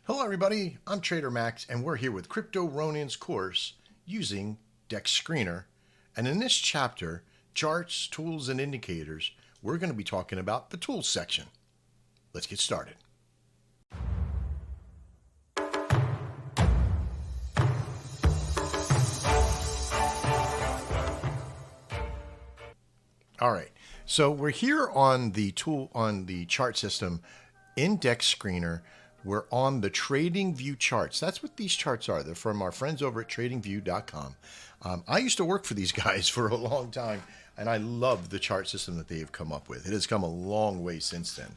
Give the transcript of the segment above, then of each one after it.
Hello everybody, I'm Trader Max and we're here with Crypto Ronins course using dexscreener. And in this chapter, charts, tools, and indicators, we're going to be talking about the tools section. Let's get started. All right, so we're here on the chart system in dexscreener. We're on the TradingView charts. That's what these charts are. They're from our friends over at tradingview.com. I used to work for these guys for a long time, and I love the chart system that they have come up with. It has come a long way since then.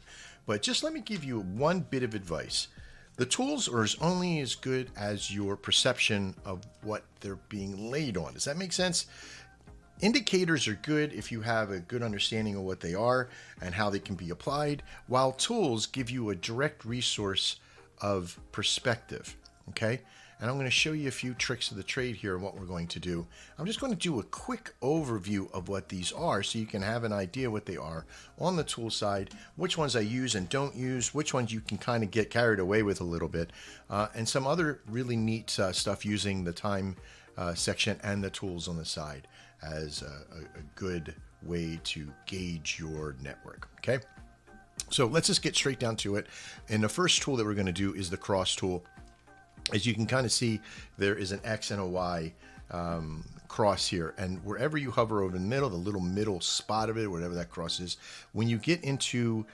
But just let me give you one bit of advice. The tools are only as good as your perception of what they're being laid on. Does that make sense? Indicators are good if you have a good understanding of what they are and how they can be applied, while tools give you a direct resource of perspective, okay? And I'm going to show you a few tricks of the trade here and what we're going to do. I'm just going to do a quick overview of what these are so you can have an idea what they are on the tool side, which ones I use and don't use, which ones you can kind of get carried away with a little bit, and some other really neat stuff using the time section and the tools on the side as a good way to gauge your network, okay? So let's just get straight down to it. And the first tool that we're going to do is the cross tool. As you can kind of see, there is an X and a Y cross here. And wherever you hover over the middle, the little middle spot of it, whatever that cross is, when you get into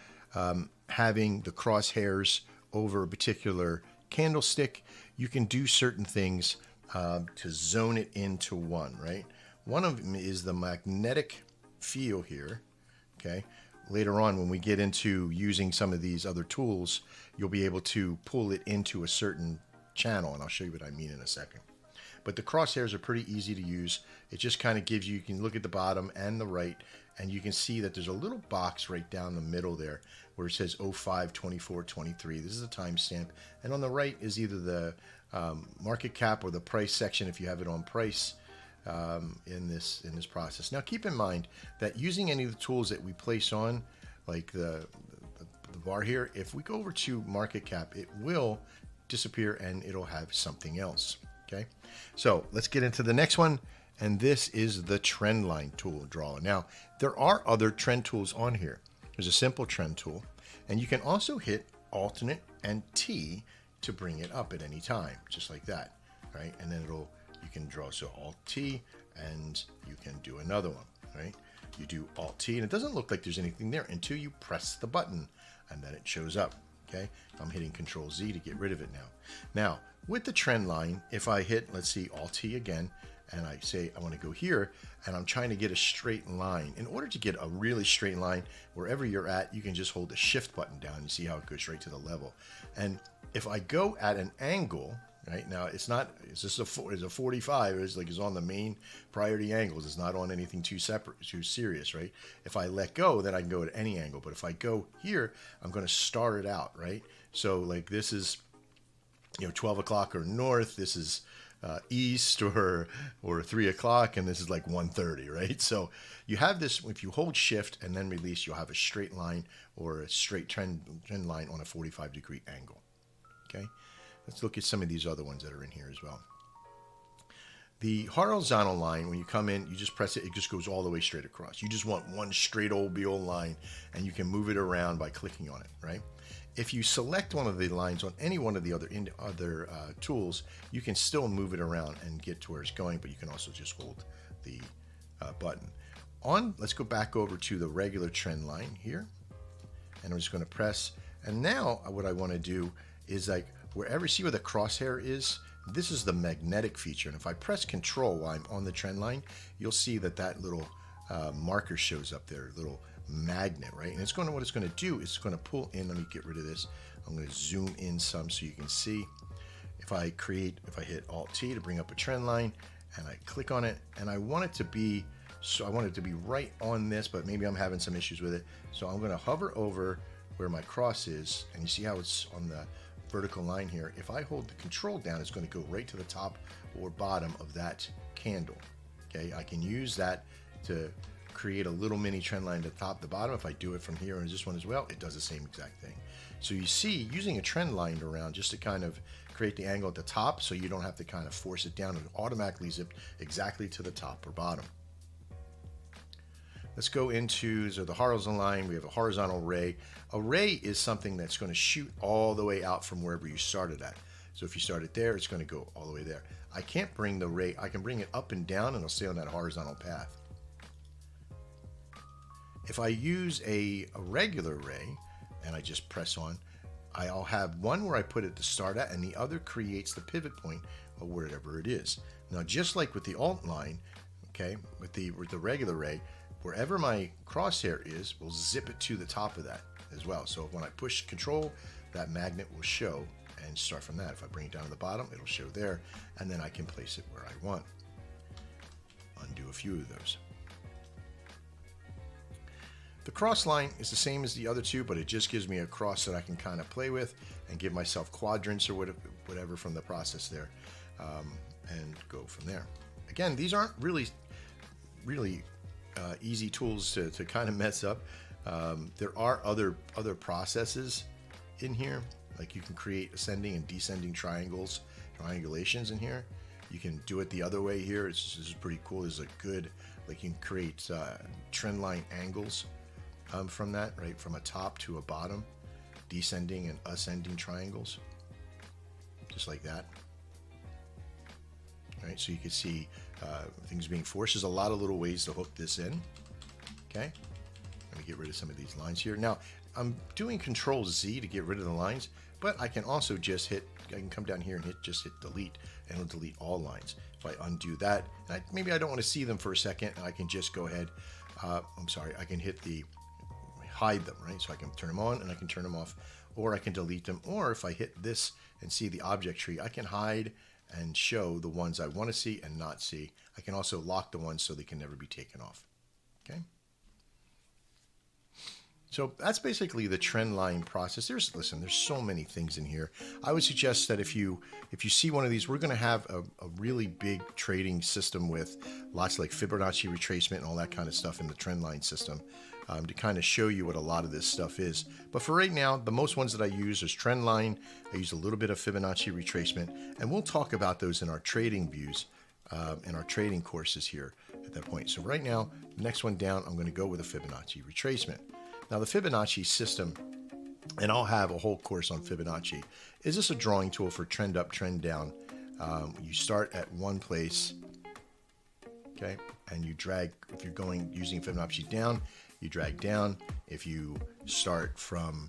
having the crosshairs over a particular candlestick, you can do certain things to zone it into one, right? One of them is the magnetic feel here, okay? Later on, when we get into using some of these other tools, you'll be able to pull it into a certain channel, and I'll show you what I mean in a second. But the crosshairs are pretty easy to use. It just kind of gives you can look at the bottom and the right, and you can see that there's a little box right down the middle there where it says 05, 24, 23. This is a timestamp. And on the right is either the market cap or the price section if you have it on price. In this process. Now keep in mind that using any of the tools that we place on, like the bar here, if we go over to market cap, it will disappear and it'll have something else. Okay, so let's get into the next one, and this is the trend line tool drawer. Now there are other trend tools on here. There's a simple trend tool, and you can also hit alternate and T to bring it up at any time, just like that, right? And then you can draw, so Alt-T, and you can do another one, right? You do Alt-T, and it doesn't look like there's anything there until you press the button, and then it shows up, okay? I'm hitting Control-Z to get rid of it now. Now, with the trend line, if I hit, let's see, Alt-T again, and I say I want to go here, and I'm trying to get a straight line. In order to get a really straight line, wherever you're at, you can just hold the Shift button down. You see how it goes right to the level. And if I go at an angle, right now, it's just a 45. It's on the main priority angles. It's not on anything too serious, right? If I let go, then I can go at any angle. But if I go here, I'm going to start it out, right? So like this is, 12 o'clock or north. This is east or 3 o'clock, and this is like 1:30, right? So you have this. If you hold Shift and then release, you'll have a straight line or a straight trend line on a 45-degree angle. Okay. Let's look at some of these other ones that are in here as well. The horizontal line, when you come in, you just press it, it just goes all the way straight across. You just want one straight old line, and you can move it around by clicking on it, right? If you select one of the lines on any one of the other tools, you can still move it around and get to where it's going, but you can also just hold the button. Let's go back over to the regular trend line here, and I'm just going to press, and now what I want to do is see where the crosshair is? This is the magnetic feature. And if I press Control while I'm on the trend line, you'll see that little marker shows up there, little magnet, right? And what it's going to do is it's going to pull in. Let me get rid of this. I'm going to zoom in some so you can see. If I hit Alt-T to bring up a trend line, and I click on it, and I want it to be right on this, but maybe I'm having some issues with it. So I'm going to hover over where my cross is, and you see how it's on the vertical line here. If I hold the Control down, it's going to go right to the top or bottom of that candle. Okay, I can use that to create a little mini trend line at the top, the bottom. If I do it from here and this one as well, it does the same exact thing. So you see, using a trend line around just to kind of create the angle at the top so you don't have to kind of force it down, and automatically zip exactly to the top or bottom. Let's go into the horizontal line. We have a horizontal ray. A ray is something that's going to shoot all the way out from wherever you started at. So if you started there, it's going to go all the way there. I can't bring the ray, I can bring it up and down and it'll stay on that horizontal path. If I use a regular ray and I just press on, I'll have one where I put it to start at and the other creates the pivot point of wherever it is. Now, just like with the alt line, okay, with the regular ray, wherever my crosshair is, we'll zip it to the top of that as well. So when I push control, that magnet will show and start from that. If I bring it down to the bottom, it'll show there, and then I can place it where I want. Undo a few of those. The cross line is the same as the other two, but it just gives me a cross that I can kind of play with and give myself quadrants or whatever from the process there, and go from there. Again, these aren't really easy tools to kind of mess up. There are other processes in here, like you can create ascending and descending triangulations in here. You can do it the other way here. This is pretty cool. There's a good, like you can create trend line angles from that, right? From a top to a bottom, descending and ascending triangles, just like that. Right, so you can see things being forced. There's a lot of little ways to hook this in. Okay, let me get rid of some of these lines here. Now, I'm doing Control Z to get rid of the lines, but I can also just I can come down here and just hit delete, and it'll delete all lines. If I undo that, and maybe I don't want to see them for a second, and I can just go ahead, I can hit hide them, right? So I can turn them on and I can turn them off, or I can delete them, or if I hit this and see the object tree, I can hide and show the ones I want to see and not see. I can also lock the ones so they can never be taken off. Okay. So that's basically the trend line process. There's so many things in here. I would suggest that if you see one of these, we're going to have a really big trading system with lots like Fibonacci retracement and all that kind of stuff in the trend line system, to kind of show you what a lot of this stuff is. But for right now, the most ones that I use is trend line. I use a little bit of Fibonacci retracement, and we'll talk about those in our trading views, in our trading courses here at that point. So right now, the next one down, I'm going to go with a Fibonacci retracement. Now the Fibonacci system, and I'll have a whole course on Fibonacci, is just a drawing tool for trend up, trend down. You start at one place, okay, and you drag. If you're using Fibonacci down, you drag down. If you start from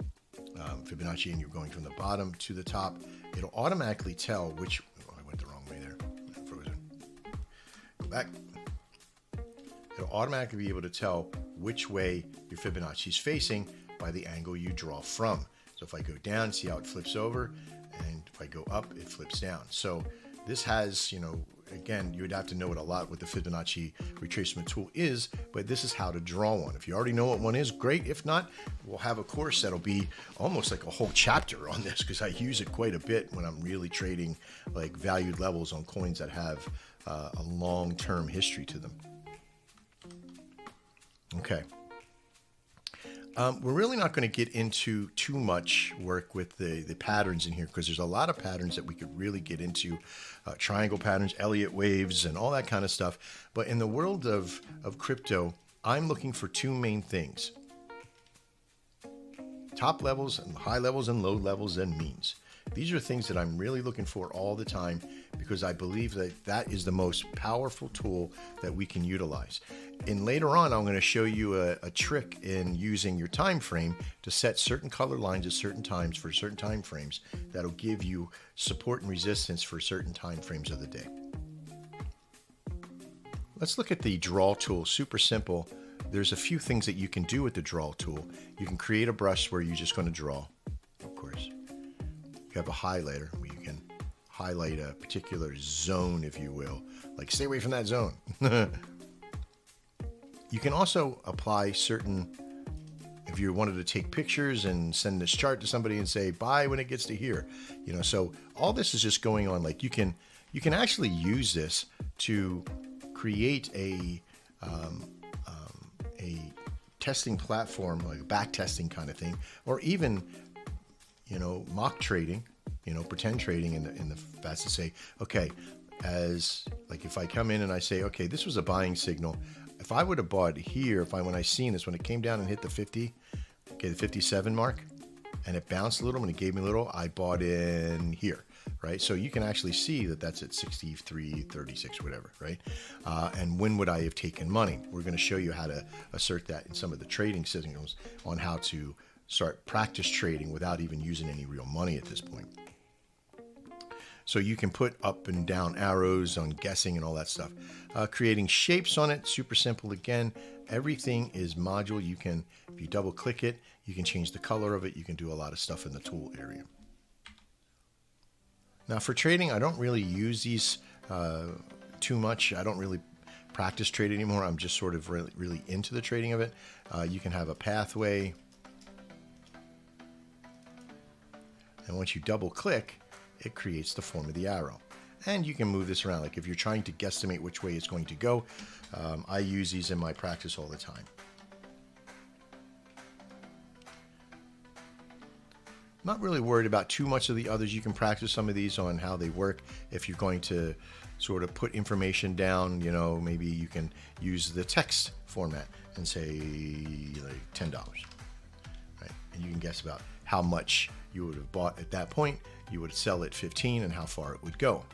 Fibonacci and you're going from the bottom to the top, it'll automatically tell which. Oh, I went the wrong way there. I'm frozen. Go back. It'll automatically be able to tell which way your Fibonacci is facing by the angle you draw from. So if I go down, see how it flips over, and if I go up, it flips down. So this has, again, you would have to know it a lot what the Fibonacci retracement tool is, but this is how to draw one. If you already know what one is, great. If not, we'll have a course that'll be almost like a whole chapter on this, because I use it quite a bit when I'm really trading like valued levels on coins that have a long-term history to them. Okay. We're really not going to get into too much work with the patterns in here, because there's a lot of patterns that we could really get into, triangle patterns, Elliott waves, and all that kind of stuff. But in the world of crypto, I'm looking for two main things: top levels and high levels and low levels and means. These are things that I'm really looking for all the time, because I believe that is the most powerful tool that we can utilize. And later on, I'm going to show you a trick in using your time frame to set certain color lines at certain times for certain time frames that'll give you support and resistance for certain time frames of the day. Let's look at the draw tool. Super simple. There's a few things that you can do with the draw tool. You can create a brush where you're just going to draw, of course. You have a highlighter where you can highlight a particular zone, if you will, like stay away from that zone. You can also apply certain, if you wanted to take pictures and send this chart to somebody and say buy when it gets to here, so all this is just going on. Like you can actually use this to create a a testing platform, like a back testing kind of thing, or even, you know, mock trading, you know, pretend trading in the fast to say, okay, as like if I come in and I say, okay, this was a buying signal. If I would have bought here, when I seen this, when it came down and hit the 50, okay, the 57 mark, and it bounced a little and it gave me a little, I bought in here, right? So you can actually see that that's at 63.36, whatever, right? And when would I have taken money? We're going to show you how to assert that in some of the trading signals on how to start practice trading without even using any real money at this point. So you can put up and down arrows on guessing and all that stuff. Creating shapes on it, super simple again. Everything is module. You can, if you double click it, you can change the color of it. You can do a lot of stuff in the tool area. Now for trading, I don't really use these too much. I don't really practice trade anymore. I'm just sort of really into the trading of it. You can have a pathway. And once you double click, it creates the form of the arrow. And you can move this around. Like if you're trying to guesstimate which way it's going to go, I use these in my practice all the time. Not really worried about too much of the others. You can practice some of these on how they work. If you're going to sort of put information down, you know, maybe you can use the text format and say like $10, right? And you can guess about how much you would have bought at that point. You would sell at 15 and how far it would go.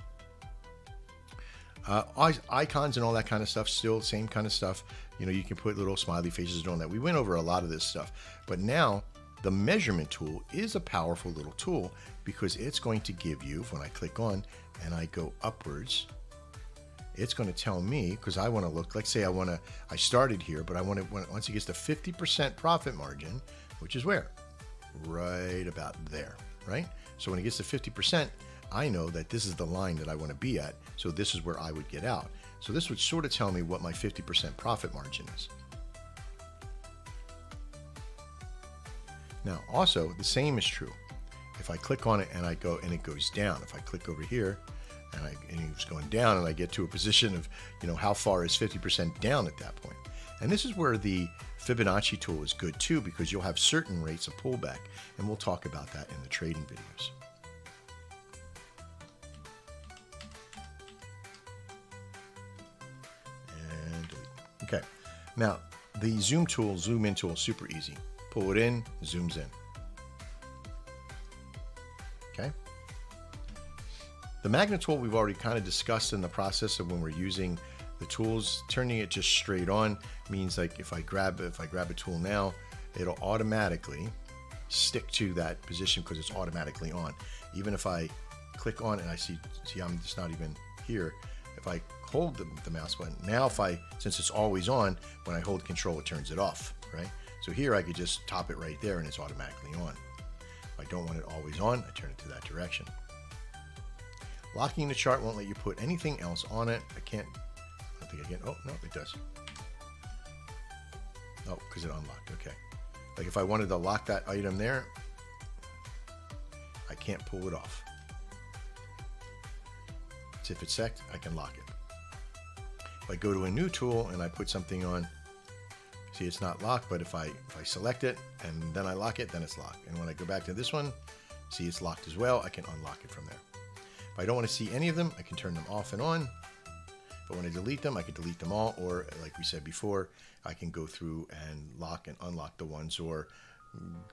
Icons and all that kind of stuff, still same kind of stuff. You know, you can put little smiley faces and all that. We went over a lot of this stuff, but now the measurement tool is a powerful little tool because it's going to give you, when I click on and I go upwards, it's going to tell me, because I want to look, let's say I started here, but I want to, once it gets to 50% profit margin, which is where? Right about there, right? So when it gets to 50%, I know that this is the line that I want to be at. So this is where I would get out. So this would sort of tell me what my 50% profit margin is. Now, also the same is true. If I click on it and I go and it goes down, if I click over here and it's going down and I get to a position of, you know, how far is 50% down at that point. And this is where the Fibonacci tool is good too, because you'll have certain rates of pullback, and we'll talk about that in the trading videos. And okay, now the zoom tool, zoom in tool, super easy. Pull it in, zooms in. Okay. The magnet tool we've already kind of discussed in the process of when we're using the tools. Turning it just straight on means like if I grab a tool now, it'll automatically stick to that position because it's automatically on. Even if I click on and I see I'm just not even here. If I hold the mouse button, now since it's always on, when I hold control, it turns it off, right? So here I could just top it right there and it's automatically on. If I don't want it always on, I turn it to that direction. Locking the chart won't let you put anything else on it. I don't think I can. Oh, no, it does. Oh, because it unlocked. Okay. Like if I wanted to lock that item there, I can't pull it off. So if it's sect, I can lock it. If I go to a new tool and I put something on, see, it's not locked, but if I select it and then I lock it, then it's locked. And when I go back to this one, see, it's locked as well. I can unlock it from there. If I don't want to see any of them, I can turn them off and on. But when I delete them, I can delete them all, or like we said before, I can go through and lock and unlock the ones or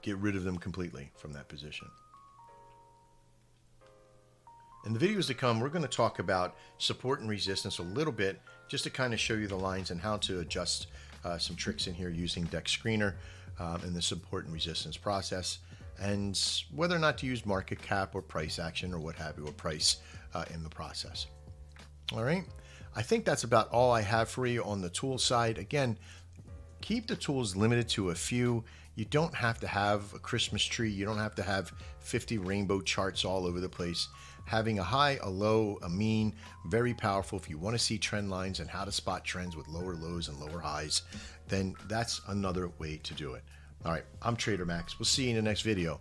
get rid of them completely from that position. In the videos to come, we're going to talk about support and resistance a little bit, just to kind of show you the lines and how to adjust some tricks in here using dexscreener in the support and resistance process, and whether or not to use market cap or price action or what have you, or price in the process. All right. I think that's about all I have for you on the tool side. Again, keep the tools limited to a few. You don't have to have a Christmas tree. You don't have to have 50 rainbow charts all over the place. Having a high, a low, a mean, very powerful. If you want to see trend lines and how to spot trends with lower lows and lower highs, then that's another way to do it. All right, I'm Trader Max. We'll see you in the next video.